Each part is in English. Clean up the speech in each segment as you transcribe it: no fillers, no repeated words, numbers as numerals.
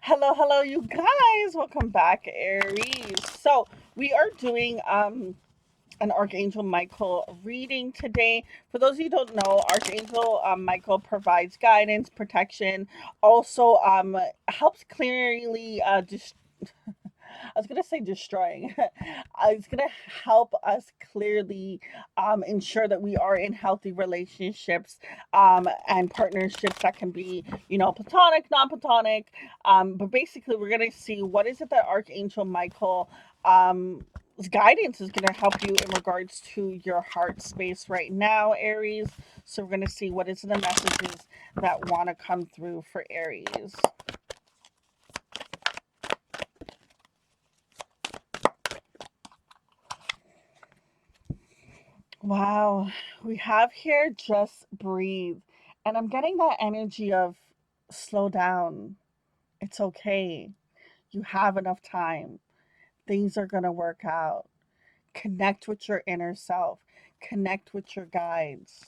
Hello, you guys. Welcome back, Aries. So we are doing an Archangel Michael reading today. For those of you who don't know, Archangel Michael provides guidance, protection, also helps clearly I was gonna say destroying. It's gonna help us clearly ensure that we are in healthy relationships and partnerships that can be, platonic, non-platonic. But basically, we're gonna see what is it that Archangel Michael guidance is going to help you in regards to your heart space right now, Aries. So we're going to see what is the messages that want to come through for Aries. Wow, we have here just breathe. And I'm getting that energy of slow down. It's okay. You have enough time. Things are going to work out. Connect with your inner self, connect with your guides.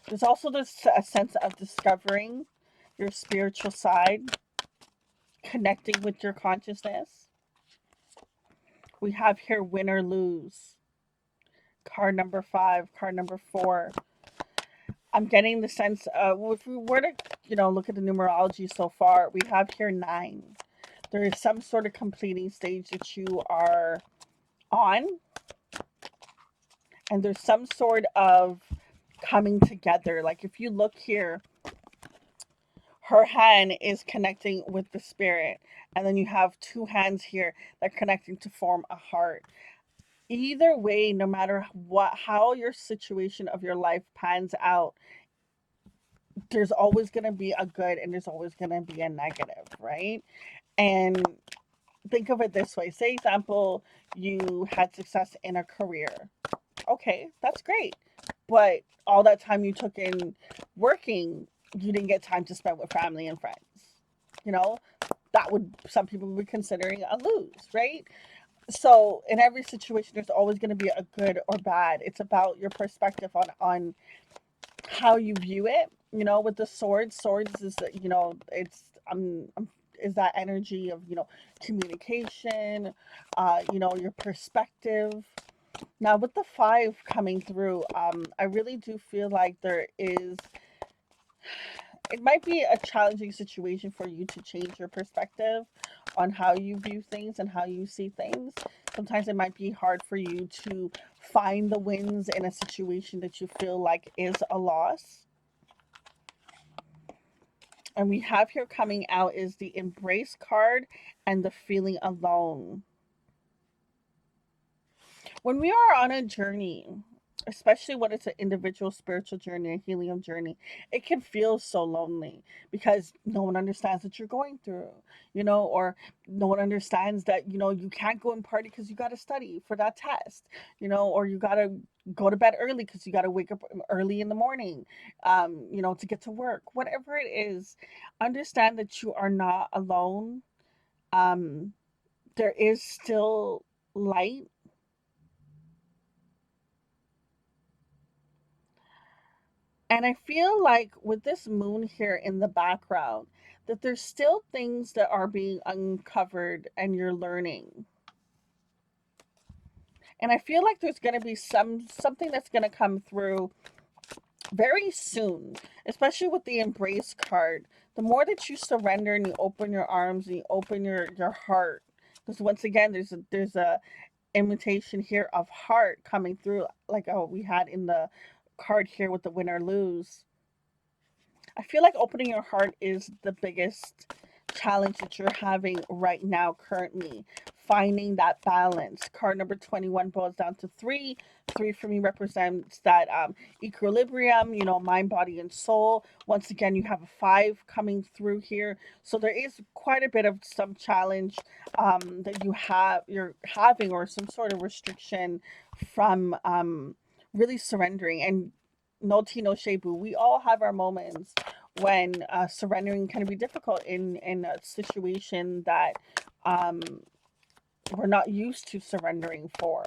There's also this a sense of discovering your spiritual side, connecting with your consciousness. We have here win or lose. Card number 5, card number 4. I'm getting the sense of, if we were to, look at the numerology so far, we have here 9. There is some sort of completing stage that you are on, and there's some sort of coming together. Like if you look here, her hand is connecting with the spirit, and then you have 2 hands here that are connecting to form a heart. Either way, no matter how your situation of your life pans out, there's always going to be a good and there's always going to be a negative, right? And think of it this way. Say example, you had success in a career. Okay, that's great. But all that time you took in working, you didn't get time to spend with family and friends. You know, that would, some people would be considering a lose, right? So in every situation, there's always going to be a good or bad. It's about your perspective on how you view it. With the swords is, it's is that energy of, communication, your perspective. Now with the 5 coming through, I really do feel like it might be a challenging situation for you to change your perspective on how you view things and how you see things. Sometimes it might be hard for you to find the wins in a situation that you feel like is a loss. And we have here coming out is the embrace card and the feeling alone. When we are on a journey, especially when it's an individual spiritual journey, a healing journey, it can feel so lonely because no one understands what you're going through, or no one understands that, you can't go and party because you got to study for that test, or you got to go to bed early because you got to wake up early in the morning, to get to work, whatever it is. Understand that you are not alone. Um, there is still light. And I feel like with this moon here in the background, that there's still things that are being uncovered and you're learning. And I feel like there's going to be something that's going to come through very soon, especially with the embrace card. The more that you surrender and you open your arms and you open your heart, because once again there's a invitation here of heart coming through, like we had in the card here with the win or lose. I feel like opening your heart is the biggest challenge that you're having right now, currently. Finding that balance. Card number 21 boils down to 3. 3 for me represents that equilibrium, mind, body, and soul. Once again, you have a 5 coming through here. So there is quite a bit of some challenge that you're having, or some sort of restriction from really surrendering. And no tea, no shade, boo. We all have our moments when surrendering can be difficult in a situation that um, we're not used to surrendering for.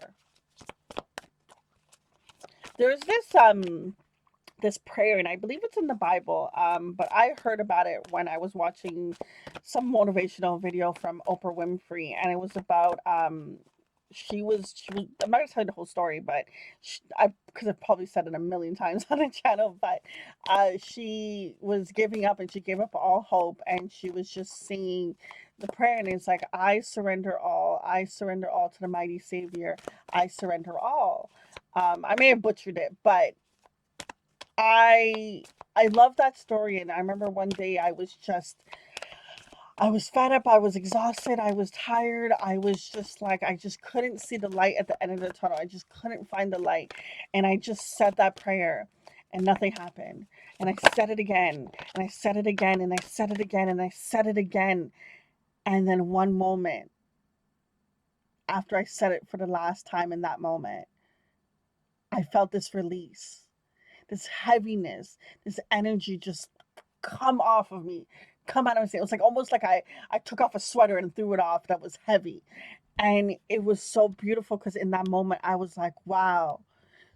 There's this this prayer, and I believe it's in the Bible. But I heard about it when I was watching some motivational video from Oprah Winfrey, and it was about she was I'm not gonna tell you the whole story, but I because I've probably said it a million times on the channel, but she was giving up and she gave up all hope, and she was just singing the prayer, and it's like, I surrender all to the mighty Savior, I surrender all. I may have butchered it, but I I love that story. And I remember one day I was fed up, I was exhausted, I was tired, I was just like, I just couldn't see the light at the end of the tunnel. I just couldn't find the light. And I just said that prayer and nothing happened. And I said it again, and I said it again, and I said it again, and I said it again. And then one moment after I said it for the last time, in that moment, I felt this release, this heaviness, this energy just come off of me, come out of me. It was like almost like I took off a sweater and threw it off that was heavy. And it was so beautiful because in that moment I was like, wow,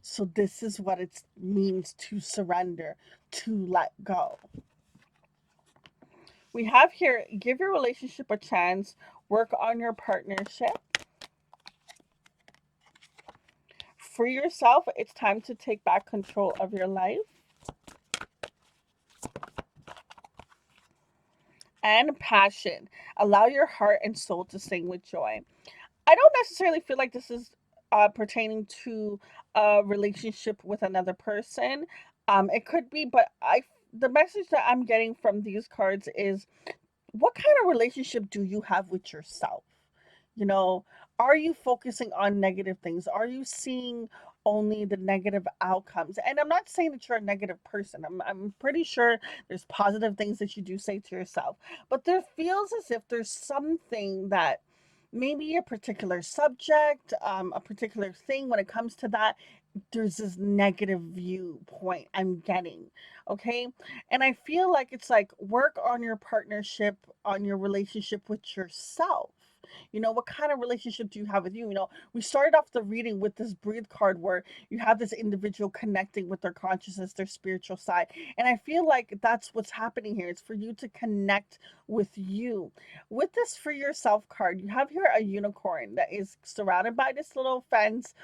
so this is what it means to surrender, to let go. We have here, give your relationship a chance, work on your partnership, free yourself. It's time to take back control of your life. And passion. Allow your heart and soul to sing with joy. I don't necessarily feel like this is pertaining to a relationship with another person. It could be, but the message that I'm getting from these cards is, what kind of relationship do you have with yourself? You know, are you focusing on negative things? Are you seeing only the negative outcomes? And I'm not saying that you're a negative person. I'm pretty sure there's positive things that you do say to yourself. But there feels as if there's something that, maybe a particular subject, a particular thing, when it comes to that, there's this negative viewpoint I'm getting. Okay. And I feel like it's like, work on your partnership, on your relationship with yourself. You know, what kind of relationship do you have with you? You know, we started off the reading with this breathe card where you have this individual connecting with their consciousness, their spiritual side. And I feel like that's what's happening here. It's for you to connect with you. With this free yourself card, you have here a unicorn that is surrounded by this little fence,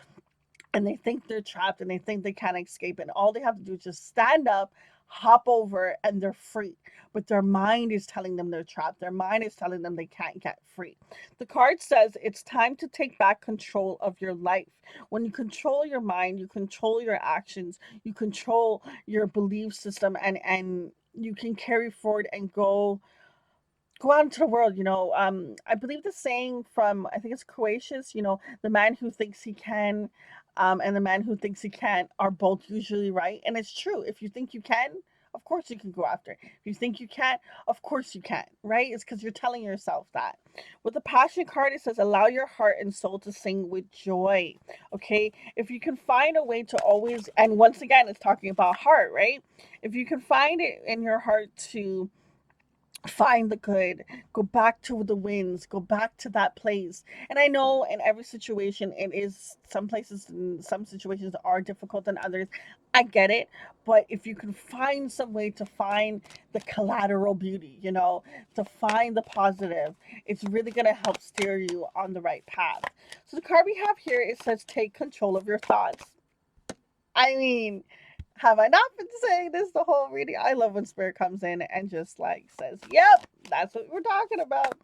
and they think they're trapped and they think they can't escape. And all they have to do is just stand up, hop over, and they're free. But their mind is telling them they're trapped. Their mind is telling them they can't get free. The card says it's time to take back control of your life. When you control your mind, you control your actions, you control your belief system, and you can carry forward and go out into the world. I believe the saying from, I think it's Croatia's, the man who thinks he can, and the man who thinks he can't are both usually right. And it's true. If you think you can, of course you can go after it. If you think you can't, of course you can, right? It's because you're telling yourself that. With the passion card, it says allow your heart and soul to sing with joy. Okay. If you can find a way to always, and once again, it's talking about heart, right? If you can find it in your heart to find the good, go back to the wins, go back to that place. And I know in every situation it is, some places and some situations are difficult than others. I get it. But if you can find some way to find the collateral beauty, to find the positive, it's really going to help steer you on the right path. So the card we have here, it says take control of your thoughts. I mean, have I not been saying this the whole reading? I love when spirit comes in and just like says, yep, that's what we're talking about.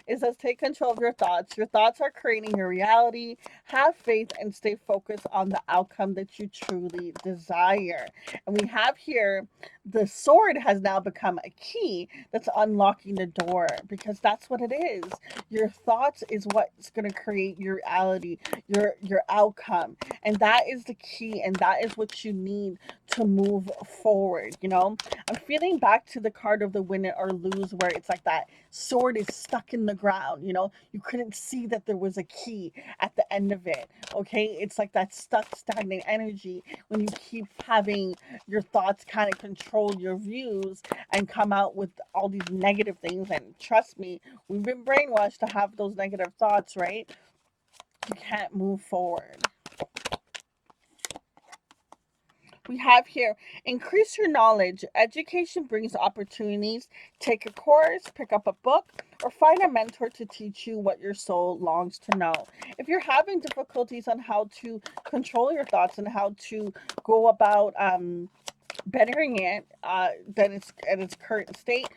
It says, take control of your thoughts. Your thoughts are creating your reality. Have faith and stay focused on the outcome that you truly desire. And we have here, the sword has now become a key that's unlocking the door, because that's what it is. Your thoughts is what's going to create your reality, your outcome. And that is the key, and that is what you need to move forward. I'm feeling back to the card of the win it or lose, where it's like that sword is stuck in the ground. You couldn't see that there was a key at the end of it. Okay, it's like that stuck, stagnant energy when you keep having your thoughts kind of control your views and come out with all these negative things. And trust me, we've been brainwashed to have those negative thoughts, right? You can't move forward. We have here, increase your knowledge. Education brings opportunities. Take a course, pick up a book, or find a mentor to teach you what your soul longs to know. If you're having difficulties on how to control your thoughts and how to go about bettering it than its at its current state,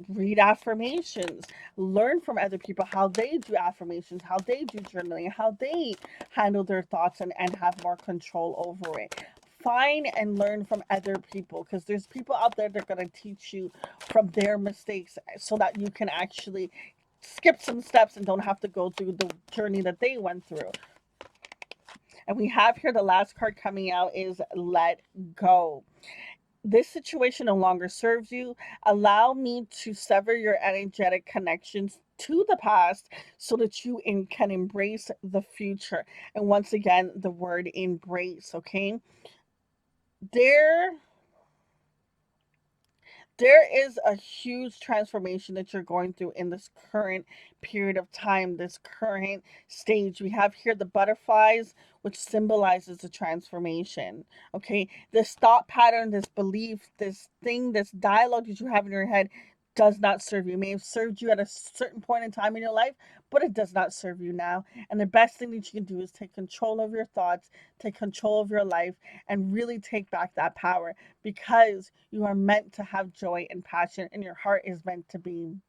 read affirmations, learn from other people how they do affirmations, how they do journaling, how they handle their thoughts and have more control over it. Find and learn from other people, because there's people out there that are going to teach you from their mistakes so that you can actually skip some steps and don't have to go through the journey that they went through. And we have here, the last card coming out is let go. This situation no longer serves you. Allow me to sever your energetic connections to the past so that you can embrace the future. And once again, the word embrace, okay? There there is a huge transformation that you're going through in this current period of time, this current stage. We have here the butterflies, which symbolizes the transformation. Okay, this thought pattern, this belief, this thing, this dialogue that you have in your head does not serve you. It may have served you at a certain point in time in your life, but it does not serve you now. And the best thing that you can do is take control of your thoughts, take control of your life, and really take back that power, because you are meant to have joy and passion and your heart is meant to beam.